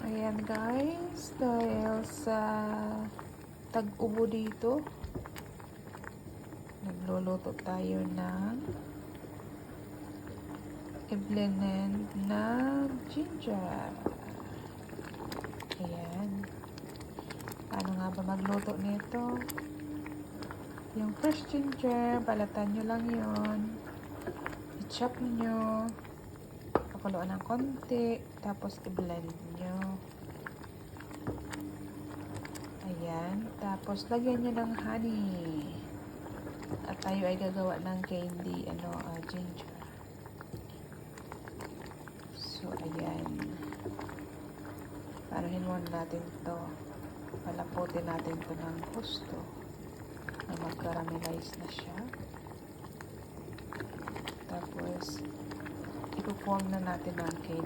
Ayan guys, dahil sa tag-ubo dito, nagluluto tayo ng i-blend na ginger. Ayan. Paano nga ba magluto nito? Yung fresh ginger, balatan nyo lang yun. I-chop nyo. Pakuluan ng konti. Tapos i-blend nyo. Ayan. Tapos lagyan nyo ng honey. At tayo ay gagawa ng candy, ginger. So, ayan. Paruhin muna natin to. Palaputin natin to ng gusto. Na mag-caramelize na siya. Tapos, ipupuwang na natin ng candy.